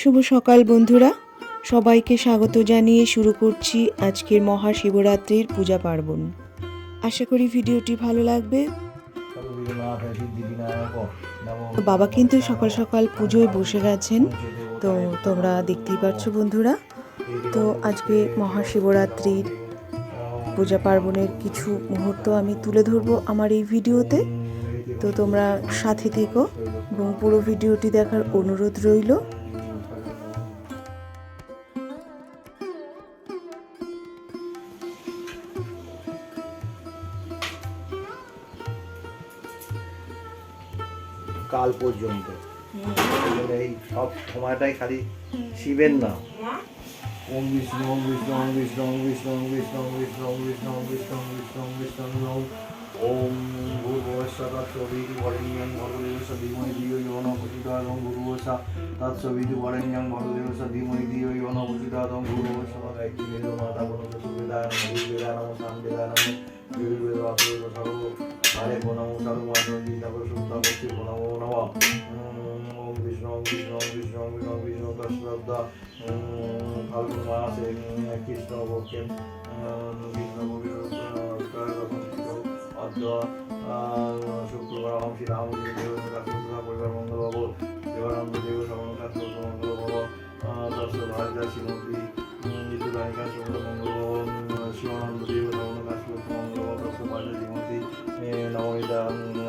শুভ সকাল বন্ধুরা, সবাইকে স্বাগত জানিয়ে শুরু করছি আজকের মহাশিবরাত্রির পূজা পার্বণ। আশা করি ভিডিওটি ভালো লাগবে। বাবা কিন্তু সকাল সকাল পুজোয় বসে গেছেন, তো তোমরা দেখতেই পাচ্ছ বন্ধুরা। তো আজকে মহাশিবরাত্রির পূজা পার্বণের কিছু মুহূর্ত আমি তুলে ধরবো আমার এই ভিডিওতে। তো তোমরা সাথে থেকো এবং পুরো ভিডিওটি দেখার অনুরোধ রইল। কাল পর্যন্ত এই সব সময়টাই খালি শিবের নাম। ওম বিষ্ণু ওম বিষ্ণু ওম বিষ্ণু ওম বিষ্ণু ওম বিষ্ণু ওম বিষ্ণু ওম বিষ্ণু ওম বিষ্ণু ওম বিষ্ণু ওম বিষ্ণু ওম ভূর্ভুবস্সঃ তৎসবিতুর্বরেণ্যং ভর্গদেবস্য ধীমহি ধিয়ো ইয়ো নঃ প্রচোদয়াৎ। ওম ভূর্ভুবস্সঃ তৎসবিতুর্বরেণ্যং ভর্গদেবস্য ধীমহি ধিয়ো ইয়ো নঃ প্রচোদয়াৎ। ওম ভূর্ভুবস্সঃ গায়ত্রী বেদো মাতা বনস্পতি বেদায় নমঃ বেদায় নমঃ সামবেদায় নমঃ বেদো অথর্ব সর্ব হরে নমঃ সর্বমানন্দী নমঃ সুপ্তাবস্তি নমো নমঃ। ওম বিষ্ণু ওম বিষ্ণু ওম বিষ্ণু ওম বিষ্ণু ওম বিষ্ণু তৎসদা ফাল্গুন মাসে কৃষ্ণ পক্ষে কৃষ্ণ শুক্রবার ওম শ্রী রাম দেব পরিবার মঙ্গল ভব দেবানন্দ দেব সমনকাশ মঙ্গল ভব দর্শ ভারজা শ্রীমতী ঋতুরানিকা শুক্র মঙ্গল ভব শিবানন্দ দেব সমনকাশ মঙ্গল ভব দর্শ ভারজা শ্রীমতী নবনীতা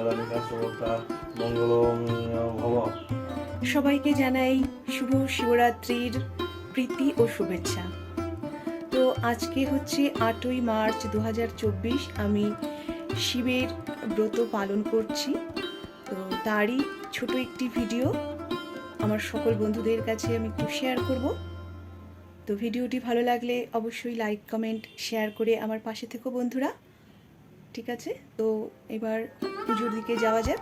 রানিকা সমর্থা মঙ্গল ভব। সবাইকে জানাই শুভ শিবরাত্রির প্রীতি ও শুভেচ্ছা। তো আজকে হচ্ছে 8ই মার্চ 2024। আমি শিবের ব্রত পালন করছি, তো তারই ছোট একটি ভিডিও আমার সকল বন্ধুদের কাছে আমি একটু শেয়ার করব। তো ভিডিওটি ভালো লাগলে অবশ্যই লাইক কমেন্ট শেয়ার করে আমার পাশে থেকো বন্ধুরা। ঠিক আছে, তো এবার পুজোর দিকে যাওয়া যাক।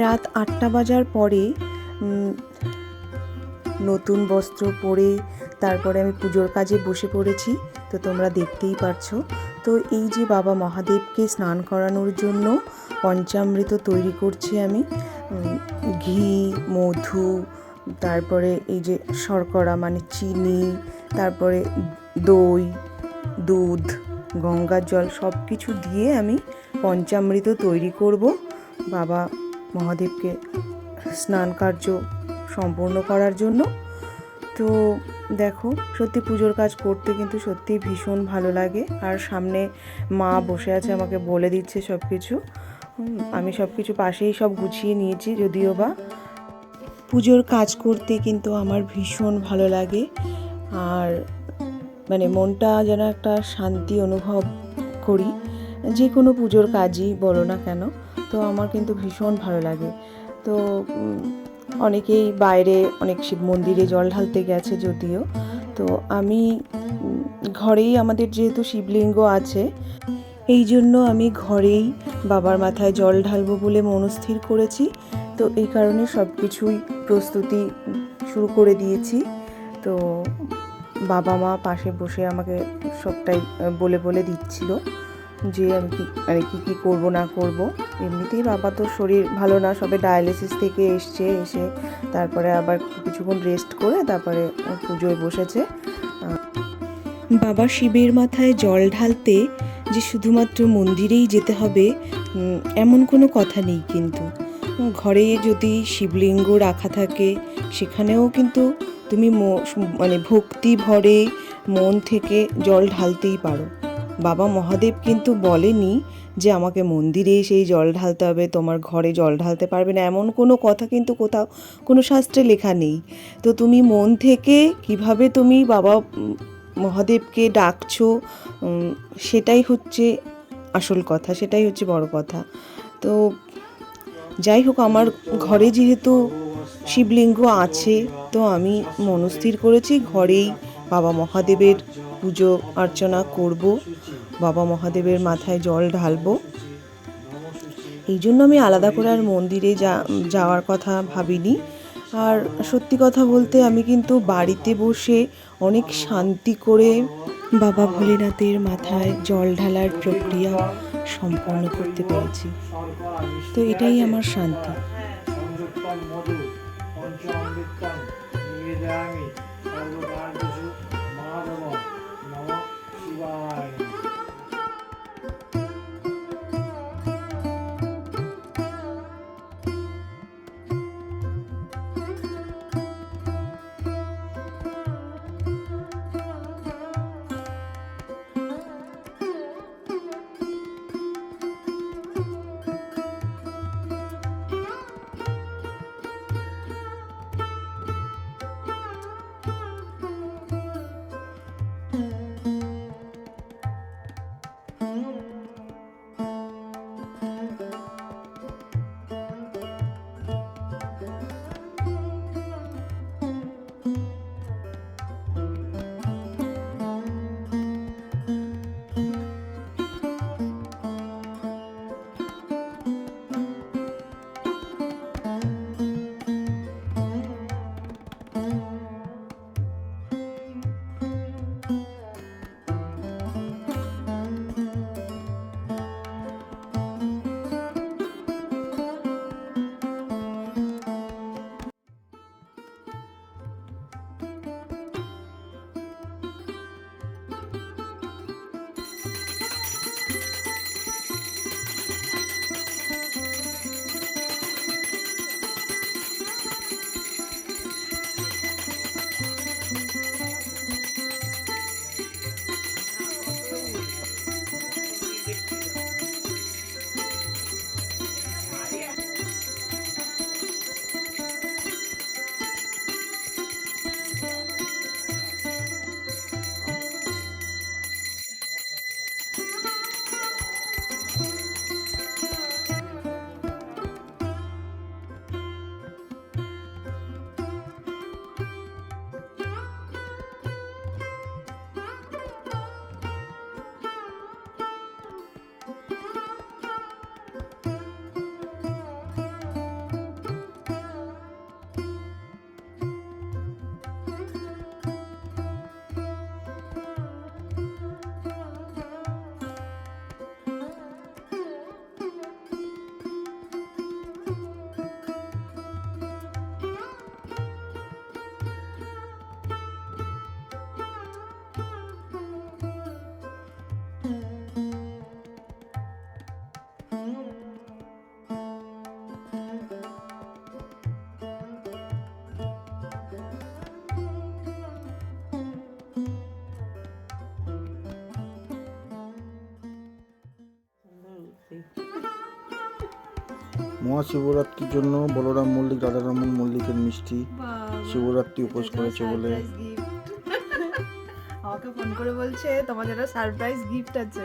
রাত 8টা বাজার পরে নতুন বস্ত্র পরে তারপরে আমি পুজোর কাজে বসে পড়েছি। তো তোমরা দেখতেই পারছো। তো এই যে বাবা মহাদেবকে স্নান করানোর জন্য পঞ্চামৃত তৈরি করছি আমি। ঘি, মধু, তারপরে এই যে শর্করা মানে চিনি, তারপরে দই, দুধ, গঙ্গার জল সব কিছু দিয়ে আমি পঞ্চামৃত তৈরি করব বাবা মহাদেবকে স্নান কার্য সম্পূর্ণ করার জন্য। তো দেখো, সত্যি পুজোর কাজ করতে কিন্তু সত্যি ভীষণ ভালো লাগে। আর সামনে মা বসে আছে, আমাকে বলে দিচ্ছে সব কিছু। আমি সব কিছু পাশেই সব গুছিয়ে নিয়েছি। যদিও বা পুজোর কাজ করতে কিন্তু আমার ভীষণ ভালো লাগে, আর মানে মনটা যেন একটা শান্তি অনুভব করি। যে কোনো পুজোর কাজই বলো না কেন, তো আমার কিন্তু ভীষণ ভালো লাগে। তো অনেকেই বাইরে অনেক শিব মন্দিরে জল ঢালতে গেছে, যদিও তো আমি ঘরেই, আমাদের যেহেতু শিবলিঙ্গ আছে এই জন্য আমি ঘরেই বাবার মাথায় জল ঢালবো বলে মনস্থির করেছি। তো এই কারণে সব কিছুই প্রস্তুতি শুরু করে দিয়েছি। তো বাবা মা পাশে বসে আমাকে সবটাই বলে বলে দিচ্ছিল যে আমি কী করবো না করব। এমনিতেই বাবা তো শরীর ভালো না, সবে ডায়ালিসিস থেকে এসে তারপরে আবার কিছুক্ষণ রেস্ট করে তারপরে পুজোয় বসেছে। বাবা শিবের মাথায় জল ঢালতে যে শুধুমাত্র মন্দিরেই যেতে হবে এমন কোনো কথা নেই, কিন্তু ঘরে যদি শিবলিঙ্গ রাখা থাকে সেখানেও কিন্তু তুমি মানে ভক্তি ভরে মন থেকে জল ঢালতেই পারো। বাবা মহাদেব কিন্তু বলেনি যে আমাকে মন্দিরে সেই জল ঢালতে হবে, তোমার ঘরে জল ঢালতে পারবে না, এমন কোনো কথা কিন্তু কোথাও কোনো শাস্ত্রে লেখা নেই। তো তুমি মন থেকে কিভাবে তুমি বাবা মহাদেবকে ডাকছো, সেটাই হচ্ছে আসল কথা, সেটাই হচ্ছে বড় কথা। তো যাই হোক, আমার ঘরে যেহেতু শিবলিঙ্গ আছে, তো আমি মনস্থির করেছি ঘরেই বাবা মহাদেবের পুজো অর্চনা করব, বাবা মহাদেবের মাথায় জল ঢালবো। এই জন্য আমি আলাদা করে আর মন্দিরে যাওয়ার কথা ভাবিনি। আর সত্যি কথা বলতে আমি কিন্তু বাড়িতে বসে অনেক শান্তি করে বাবা ভোলেনাথের মাথায় জল ঢালার প্রক্রিয়া সম্পন্ন করতে পেরেছি। তো এটাই আমার শান্তি। পঞ্চামৃতং নিবেদয়ামি সর্বকার্যেষু মাধব নমঃ শিবায়। মহাশিবরাত্রির জন্য বলরাম মল্লিক রাধারমন মল্লিকের মিষ্টি শিবরাত্রি উপোস করেছে বলে আমাকে ফোন করে বলছে তোমার একটা সারপ্রাইজ গিফট আছে।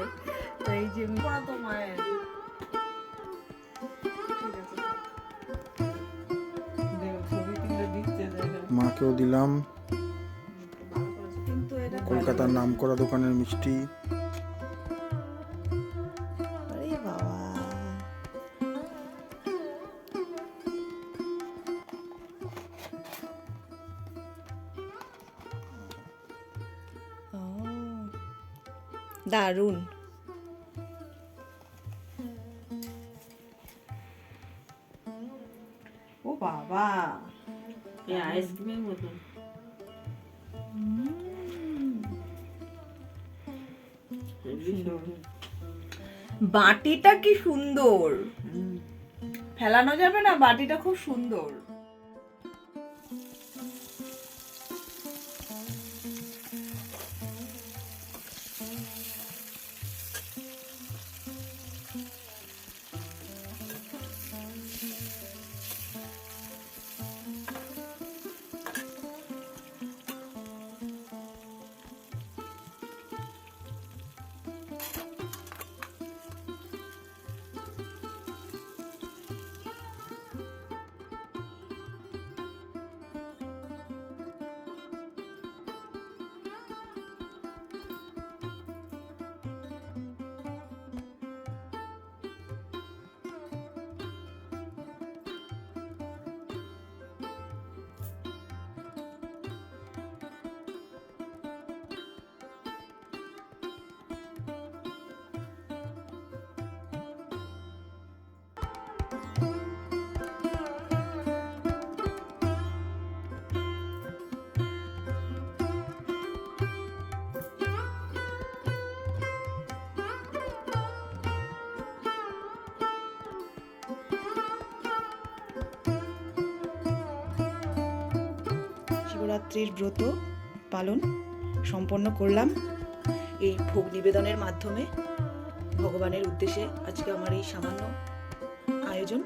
তো এই যে মাকেও দিলাম কিন্তু এটা কলকাতার নামকরা দোকানের মিষ্টি। আরে বাবা, ও দারুণ। ও বাবা, আইসক্রিমের মতন বাটিটা কি সুন্দর, ফেলানো যাবে না, বাটিটা খুব সুন্দর। শিবরাত্রির ব্রত পালন সম্পন্ন করলাম এই ভোগ নিবেদনের মাধ্যমে ভগবানের উদ্দেশ্যে। আজকে আমার এই সামান্য আয়োজন।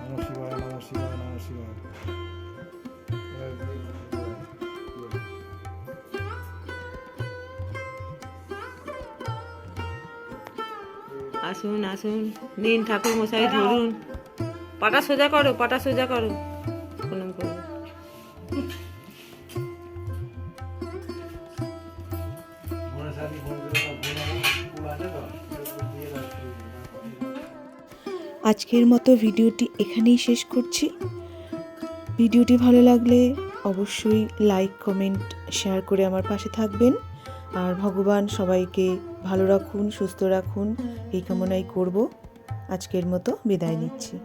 নমঃ শিবায়, নমঃ শিবায়, নমঃ শিবায়। আসুন আসুন, নিন ঠাকুর মশাই ধরুন। পাটা সোজা করো, পাটা সোজা করো, প্রণাম করো। মনসাদি মন্দিরে ফুল আছে তো, দিয়ে দাও। আজকের মতো ভিডিওটি এখানেই শেষ করছি। ভিডিওটি ভালো লাগলে অবশ্যই লাইক, কমেন্ট, শেয়ার করে আমার পাশে থাকবেন। আর ভগবান সবাইকে ভালো রাখুন, সুস্থ রাখুন এই কামনাই করব। আজকের মতো বিদায় নিচ্ছি।